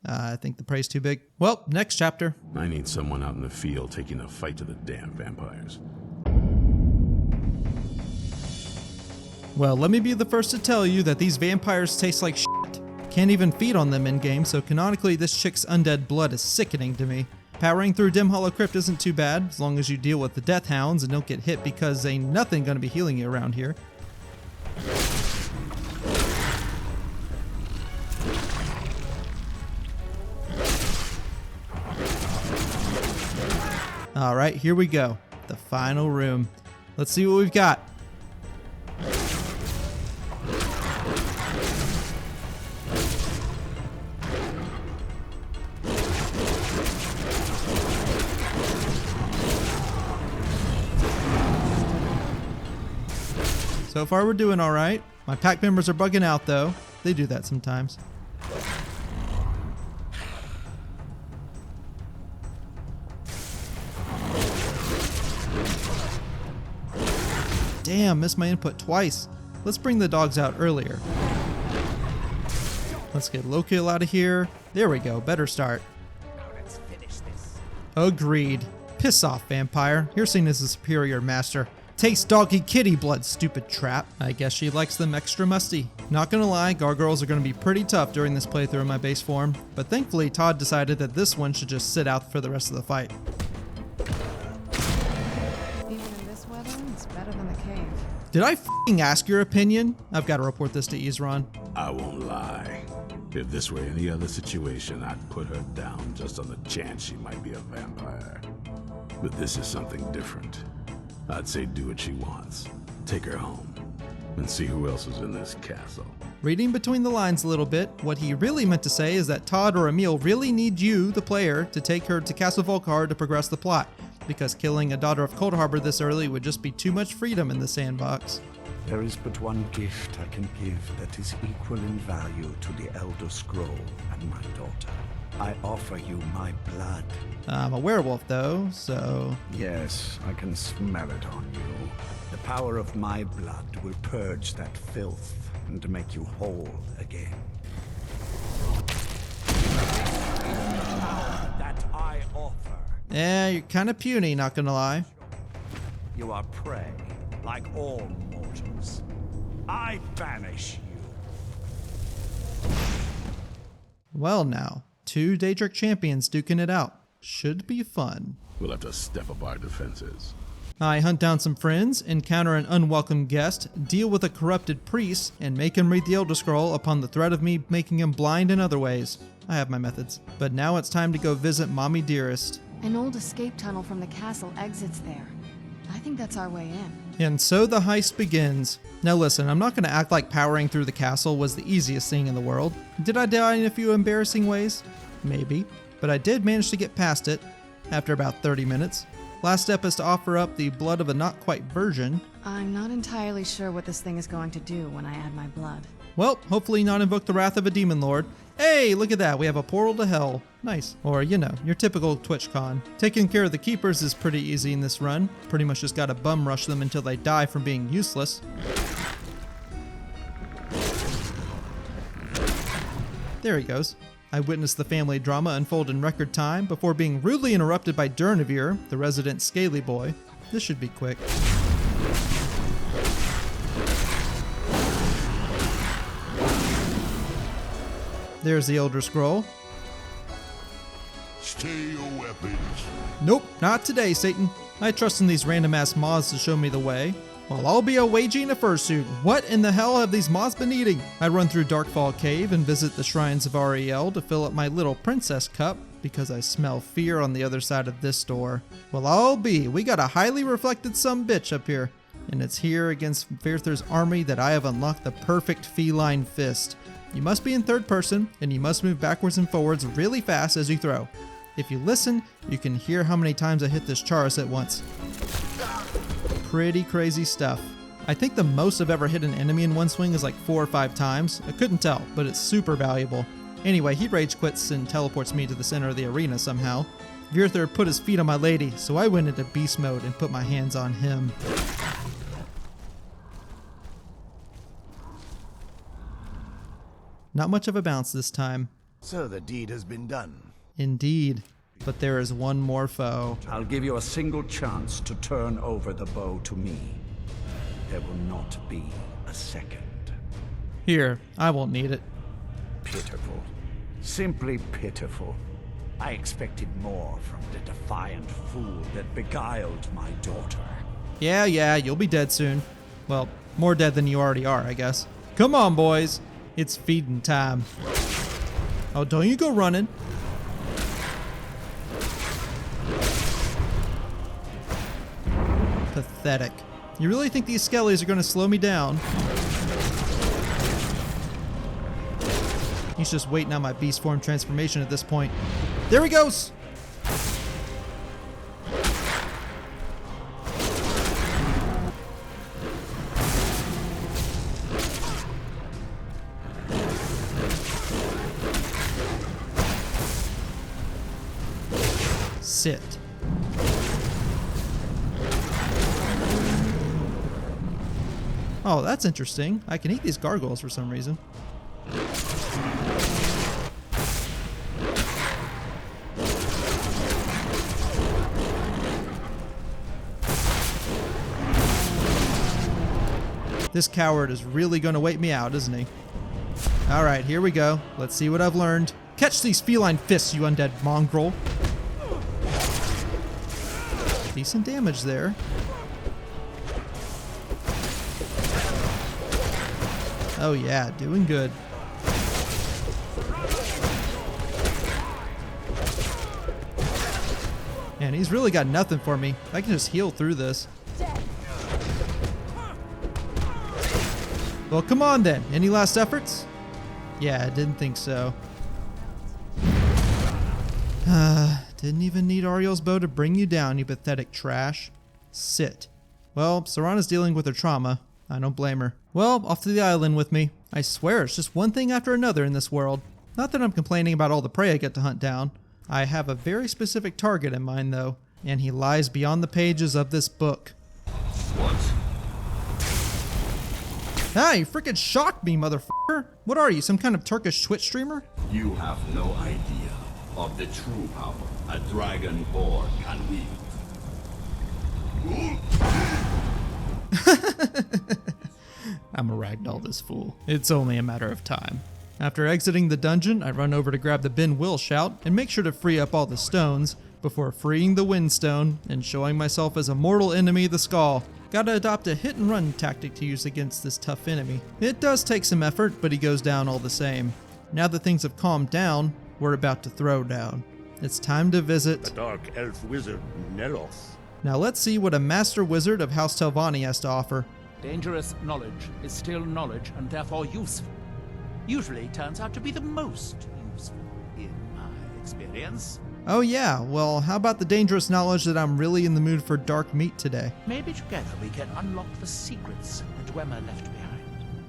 I think the prey's too big. Well, next chapter. I need someone out in the field taking the fight to the damn vampires. Well, let me be the first to tell you that these vampires taste like shit. Can't even feed on them in-game, so canonically this chick's undead blood is sickening to me. Powering through Dim Hollow Crypt isn't too bad, as long as you deal with the Death Hounds and don't get hit because ain't nothing gonna be healing you around here. Alright, here we go. The final room. Let's see what we've got. So far we're doing alright. My pack members are bugging out though. They do that sometimes. Damn, missed my input twice. Let's bring the dogs out earlier. Let's get Lokiel out of here. There we go, better start. Now let's finish this. Agreed. Piss off, vampire. You're seen as a superior master. taste doggy kitty blood, stupid trap. I guess she likes them extra musty. Not gonna lie, gargoyles are gonna be pretty tough during this playthrough in my base form, but thankfully Todd decided that this one should just sit out for the rest of the fight. Even in this weather, it's better than the cave. Did I f***ing ask your opinion? I've got to report this to Ezron. I won't lie. If this were any other situation, I'd put her down just on the chance she might be a vampire. But this is something different. I'd say do what she wants. Take her home. And see who else is in this castle. Reading between the lines a little bit, what he really meant to say is that Todd or Emil really need you, the player, to take her to Castle Volkar to progress the plot, because killing a daughter of Cold Harbor this early would just be too much freedom in the sandbox. There is but one gift I can give that is equal in value to the Elder Scroll and my daughter. I offer you my blood. I'm a werewolf though, so... Yes, I can smell it on you. The power of my blood will purge that filth and make you whole again. That I offer. Yeah, you're kind of puny, not gonna lie. You are prey, like all mortals. I banish you. Well now, 2 Daedric champions duking it out. Should be fun. We'll have to step up our defenses. I hunt down some friends, encounter an unwelcome guest, deal with a corrupted priest, and make him read the Elder Scroll upon the threat of me making him blind in other ways. I have my methods. But now it's time to go visit Mommy Dearest. An old escape tunnel from the castle exits there. I think that's our way in. And so the heist begins. Now listen, I'm not going to act like powering through the castle was the easiest thing in the world. Did I die in a few embarrassing ways? Maybe. But I did manage to get past it, after about 30 minutes. Last step is to offer up the blood of a not-quite virgin. I'm not entirely sure what this thing is going to do when I add my blood. Well, hopefully not invoke the wrath of a demon lord. Hey, look at that, we have a portal to hell. Nice. Or, you know, your typical TwitchCon. Taking care of the keepers is pretty easy in this run. Pretty much just gotta bum rush them until they die from being useless. There he goes. I witnessed the family drama unfold in record time before being rudely interrupted by Durnevere, the resident scaly boy. This should be quick. There's the Elder Scroll. Stay your weapons. Nope, not today, Satan. I trust in these random ass moths to show me the way. Well, I'll be a waging a fursuit. What in the hell have these moths been eating? I run through Darkfall Cave and visit the shrines of REL to fill up my little princess cup, because I smell fear on the other side of this door. Well, I'll be. We got a highly reflected sumbitch up here. And it's here against Werther's army that I have unlocked the perfect feline fist. You must be in third person, and you must move backwards and forwards really fast as you throw. If you listen, you can hear how many times I hit this Charis at once. Pretty crazy stuff. I think the most I've ever hit an enemy in one swing is like 4 or 5 times. I couldn't tell, but it's super valuable. Anyway, he rage quits and teleports me to the center of the arena somehow. Werther put his feet on my lady, so I went into beast mode and put my hands on him. Not much of a bounce this time. So the deed has been done. Indeed. But there is one more foe. I'll give you a single chance to turn over the bow to me. There will not be a second. Here, I won't need it. Pitiful. Simply pitiful. I expected more from the defiant fool that beguiled my daughter. Yeah, you'll be dead soon. Well, more dead than you already are, I guess. Come on, boys. It's feeding time. Oh, don't you go running. Pathetic. You really think these skellies are going to slow me down? He's just waiting on my beast form transformation at this point. There he goes! Sit. Oh, that's interesting. I can eat these gargoyles for some reason. This coward is really gonna wait me out, isn't he? Alright, here we go. Let's see what I've learned. Catch these feline fists, you undead mongrel. Decent damage there. Oh yeah, doing good. Man, he's really got nothing for me. I can just heal through this. Well, come on then. Any last efforts? Yeah, I didn't think so. Didn't even need Ariel's bow to bring you down, you pathetic trash. Sit. Well, Serana's dealing with her trauma. I don't blame her. Well, off to the island with me. I swear, it's just one thing after another in this world. Not that I'm complaining about all the prey I get to hunt down. I have a very specific target in mind, though, and he lies beyond the pages of this book. What? Ah, you freaking shocked me, motherfucker! What are you, some kind of Turkish Twitch streamer? You have no idea of the true power a dragonborn can wield. I'm a ragdoll this fool. It's only a matter of time. After exiting the dungeon, I run over to grab the bin will shout and make sure to free up all the stones before freeing the windstone and showing myself as a mortal enemy, the Skull. Gotta adopt a hit and run tactic to use against this tough enemy. It does take some effort, but he goes down all the same. Now that things have calmed down, we're about to throw down. It's time to visit the dark elf wizard Nelos. Now let's see what a master wizard of House Telvanni has to offer. Dangerous knowledge is still knowledge and therefore useful. Usually turns out to be the most useful, in my experience. Oh yeah, well how about the dangerous knowledge that I'm really in the mood for dark meat today? Maybe together we can unlock the secrets that Dwemer left behind.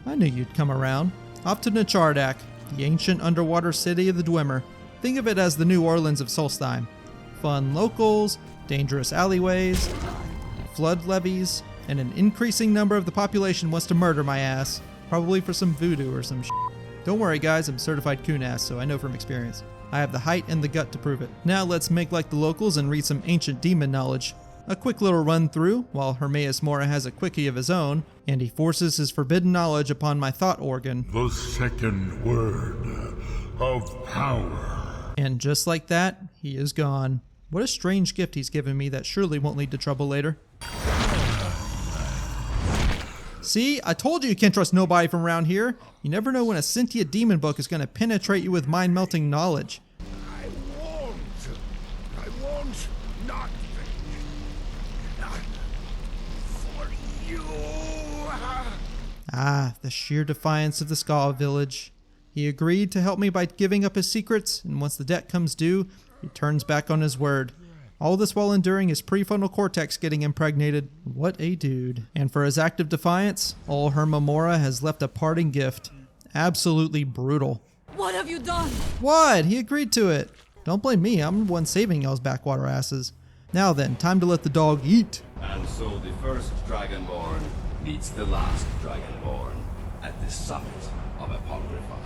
I knew you'd come around. Off to Nechardak, the ancient underwater city of the Dwemer. Think of it as the New Orleans of Solstheim. Fun locals, dangerous alleyways, flood levees, and an increasing number of the population wants to murder my ass. Probably for some voodoo or some shit. Don't worry guys, I'm certified coon ass, so I know from experience. I have the height and the gut to prove it. Now let's make like the locals and read some ancient demon knowledge. A quick little run through, while Hermaeus Mora has a quickie of his own, and he forces his forbidden knowledge upon my thought organ. The second word of power. And just like that, he is gone. What a strange gift he's given me that surely won't lead to trouble later. See, I told you can't trust nobody from around here. You never know when a sentient demon book is going to penetrate you with mind-melting knowledge. I want nothing. For you. Ah, the sheer defiance of the Skaw village. He agreed to help me by giving up his secrets, and once the debt comes due, he turns back on his word. All this while enduring his prefrontal cortex getting impregnated. What a dude. And for his act of defiance, old Herma Mora has left a parting gift. Absolutely brutal. What have you done? What? He agreed to it. Don't blame me, I'm the one saving y'all's backwater asses. Now then, time to let the dog eat. And so the first Dragonborn meets the last Dragonborn at the summit of Apocrypha.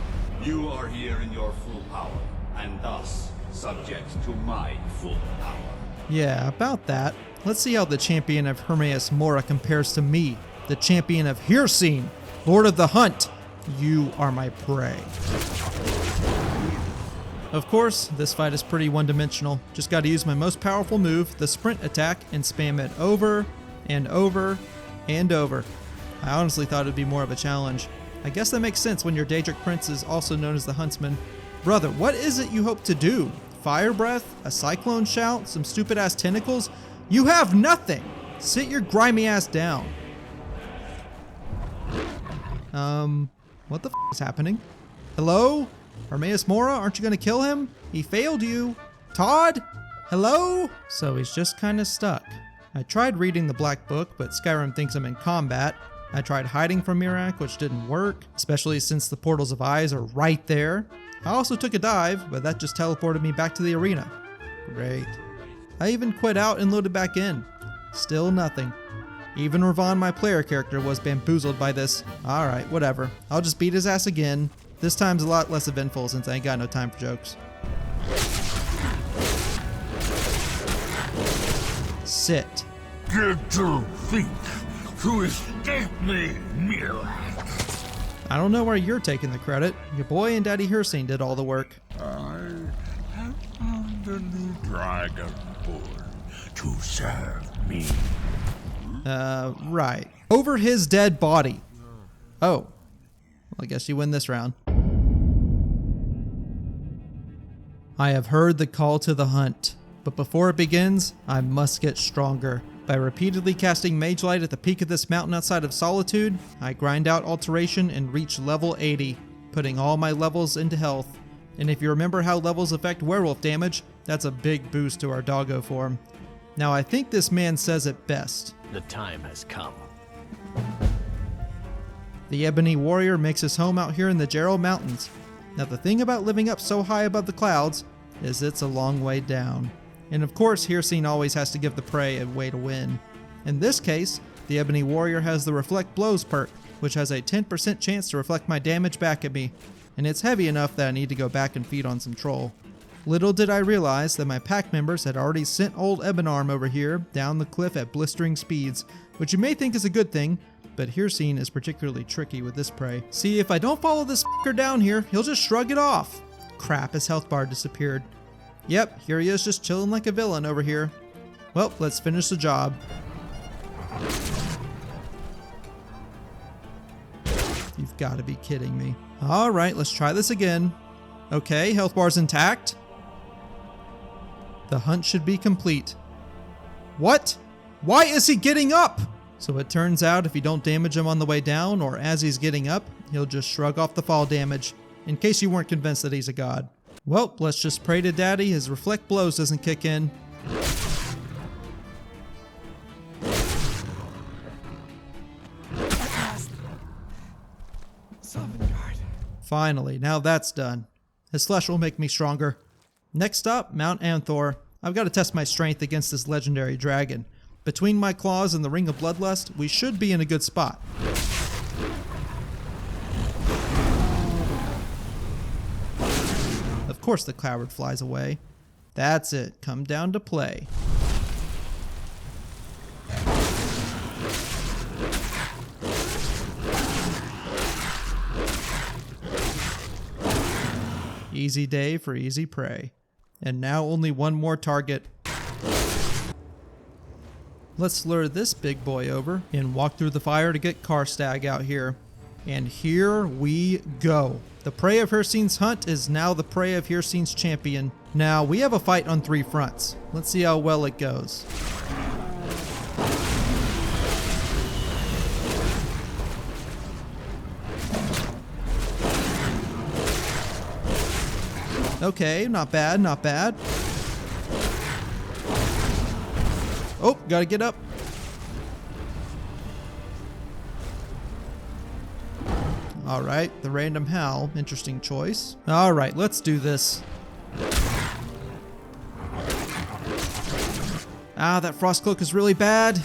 You are here in your full power, and thus subject to my full power. Yeah, about that. Let's see how the champion of Hermaeus Mora compares to me, the champion of Hirsine, Lord of the Hunt. You are my prey. Of course, this fight is pretty one-dimensional. Just gotta use my most powerful move, the sprint attack, and spam it over and over and over. I honestly thought it'd be more of a challenge. I guess that makes sense when your Daedric Prince is also known as the Huntsman. Brother, what is it you hope to do? Fire breath? A cyclone shout? Some stupid ass tentacles? You have nothing! Sit your grimy ass down. What the f is happening? Hello? Hermaeus Mora, aren't you gonna kill him? He failed you. Todd? Hello? So he's just kinda stuck. I tried reading the Black Book, but Skyrim thinks I'm in combat. I tried hiding from Mirak, which didn't work, especially since the Portals of Eyes are right there. I also took a dive, but that just teleported me back to the arena. Great. I even quit out and loaded back in. Still nothing. Even Ravon, my player character, was bamboozled by this. Alright, whatever. I'll just beat his ass again. This time's a lot less eventful since I ain't got no time for jokes. Sit. Get your feet to escape me, Mirac. I don't know where you're taking the credit. Your boy and Daddy Hirsine did all the work. I have found a new dragonborn to serve me. Right. Over his dead body. Oh. Well, I guess you win this round. I have heard the call to the hunt, but before it begins, I must get stronger. By repeatedly casting Mage Light at the peak of this mountain outside of Solitude, I grind out Alteration and reach level 80, putting all my levels into health. And if you remember how levels affect werewolf damage, that's a big boost to our doggo form. Now I think this man says it best. The time has come. The Ebony Warrior makes his home out here in the Gerald Mountains. Now the thing about living up so high above the clouds is it's a long way down. And of course, Hirsine always has to give the prey a way to win. In this case, the Ebony Warrior has the Reflect Blows perk, which has a 10% chance to reflect my damage back at me, and it's heavy enough that I need to go back and feed on some troll. Little did I realize that my pack members had already sent old Ebenarm over here down the cliff at blistering speeds, which you may think is a good thing, but Hirsine is particularly tricky with this prey. See, if I don't follow this fucker down here, he'll just shrug it off. Crap, his health bar disappeared. Yep, here he is just chilling like a villain over here. Well, let's finish the job. You've got to be kidding me. Alright, let's try this again. Okay, health bar's intact. The hunt should be complete. What? Why is he getting up? So it turns out if you don't damage him on the way down or as he's getting up, he'll just shrug off the fall damage, in case you weren't convinced that he's a god. Well, let's just pray to Daddy his Reflect Blows doesn't kick in. Finally, now that's done. His flesh will make me stronger. Next up, Mount Anthor. I've got to test my strength against this legendary dragon. Between my claws and the Ring of Bloodlust, we should be in a good spot. Of course the coward flies away. That's it, come down to play. Easy day for easy prey. And now only one more target. Let's lure this big boy over and walk through the fire to get Karstag out here. And here we go. The prey of Hirsine's hunt is now the prey of Hirsine's champion. Now, we have a fight on 3 fronts. Let's see how well it goes. Okay, not bad, not bad. Oh, gotta get up. Alright, the random howl. Interesting choice. Alright, let's do this. Ah, that frost cloak is really bad.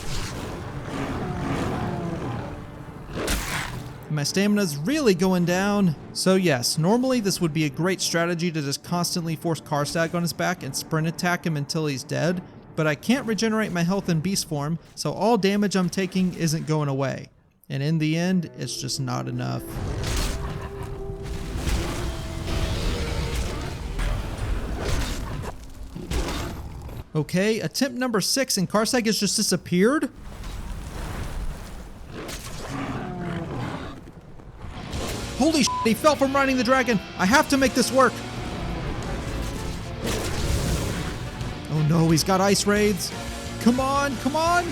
My stamina's really going down. So yes, normally this would be a great strategy to just constantly force Karstag on his back and sprint attack him until he's dead, but I can't regenerate my health in beast form, so all damage I'm taking isn't going away. And in the end, it's just not enough. Okay, attempt number 6 and Karstag has just disappeared? Holy shit, he fell from riding the dragon. I have to make this work. Oh no, he's got ice raids. Come on, come on.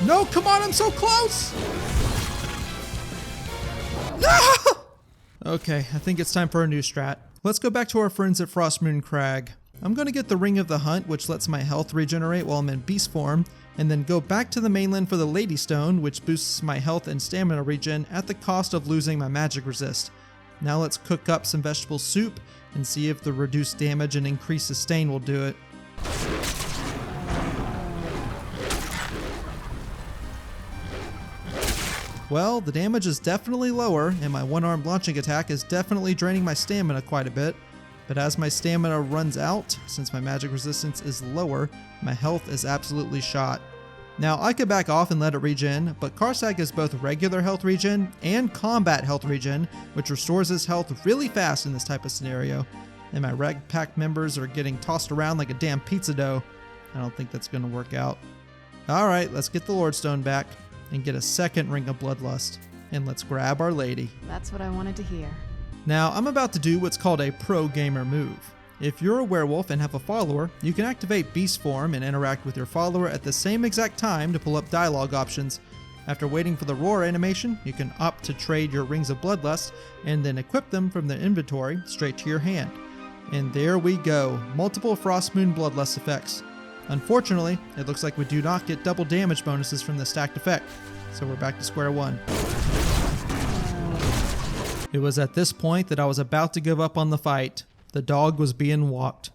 No, come on, I'm so close. No! Okay, I think it's time for a new strat. Let's go back to our friends at Frostmoon Crag. I'm going to get the Ring of the Hunt, which lets my health regenerate while I'm in beast form, and then go back to the mainland for the Lady Stone, which boosts my health and stamina regen at the cost of losing my magic resist. Now let's cook up some vegetable soup and see if the reduced damage and increased sustain will do it. Well, the damage is definitely lower, and my one-armed launching attack is definitely draining my stamina quite a bit. But as my stamina runs out, since my magic resistance is lower, my health is absolutely shot. Now, I could back off and let it regen, but Karsak is both regular health regen and combat health regen, which restores his health really fast in this type of scenario. And my Reg Pack members are getting tossed around like a damn pizza dough. I don't think that's going to work out. Alright, let's get the Lordstone back and get a second Ring of Bloodlust. And let's grab our lady. That's what I wanted to hear. Now, I'm about to do what's called a pro gamer move. If you're a werewolf and have a follower, you can activate beast form and interact with your follower at the same exact time to pull up dialogue options. After waiting for the roar animation, you can opt to trade your Rings of Bloodlust and then equip them from the inventory straight to your hand. And there we go, multiple Frostmoon Bloodlust effects. Unfortunately, it looks like we do not get double damage bonuses from the stacked effect, so we're back to square one. It was at this point that I was about to give up on the fight. The dog was being walked.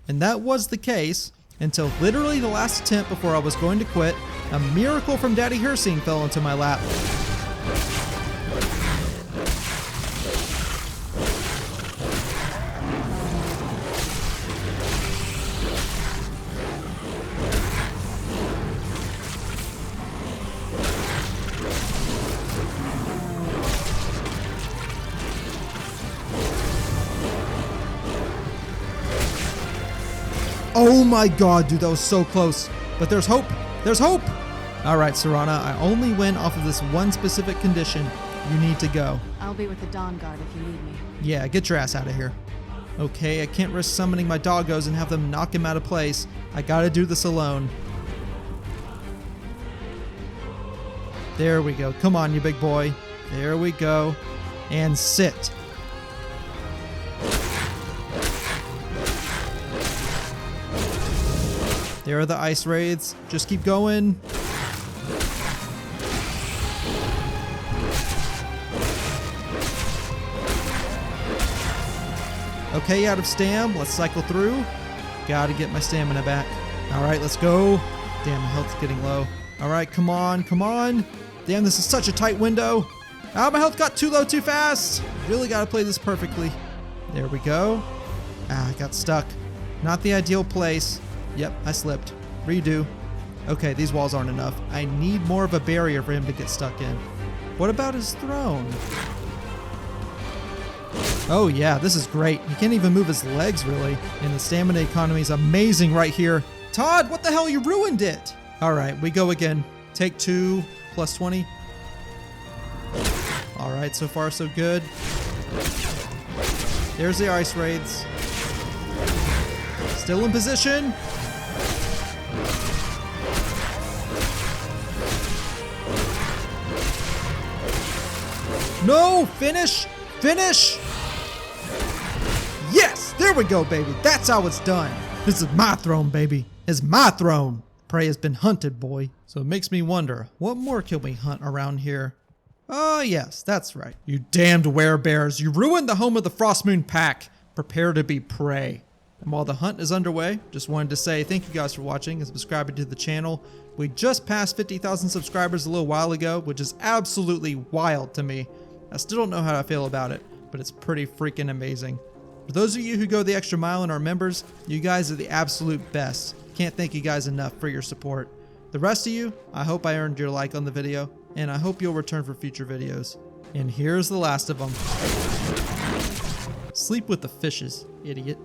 And that was the case until literally the last attempt before I was going to quit, a miracle from Daddy Hirsine fell into my lap. Oh my god, dude, that was so close. But there's hope. There's hope! Alright, Serana, I only win off of this one specific condition. You need to go. I'll be with the Dawn Guard if you need me. Yeah, get your ass out of here. Okay, I can't risk summoning my doggos and have them knock him out of place. I gotta do this alone. There we go. Come on, you big boy. There we go. And sit. There are the ice wraiths. Just keep going. Okay, out of stam. Let's cycle through. Gotta get my stamina back. Alright, let's go. Damn, my health's getting low. Alright, come on, come on. Damn, this is such a tight window. Ah, my health got too low too fast. Really gotta play this perfectly. There we go. Ah, I got stuck. Not the ideal place. Yep, I slipped. Redo. Okay, these walls aren't enough. I need more of a barrier for him to get stuck in. What about his throne? Oh yeah, this is great. He can't even move his legs, really. And the stamina economy is amazing right here. Todd, what the hell? You ruined it! Alright, we go again. Take 2, plus 20. Alright, so far so good. There's the ice wraiths. Still in position. No! Finish! Finish! Yes! There we go, baby. That's how it's done. This is my throne, baby. It's my throne. Prey has been hunted, boy. So it makes me wonder, what more can we hunt around here? Oh, yes, that's right. You damned werebears. You ruined the home of the Frostmoon Pack. Prepare to be prey. And while the hunt is underway, just wanted to say thank you guys for watching and subscribing to the channel. We just passed 50,000 subscribers a little while ago, which is absolutely wild to me. I still don't know how I feel about it, but it's pretty freaking amazing. For those of you who go the extra mile and are members, you guys are the absolute best. Can't thank you guys enough for your support. The rest of you, I hope I earned your like on the video, and I hope you'll return for future videos. And here's the last of them. Sleep with the fishes, idiot.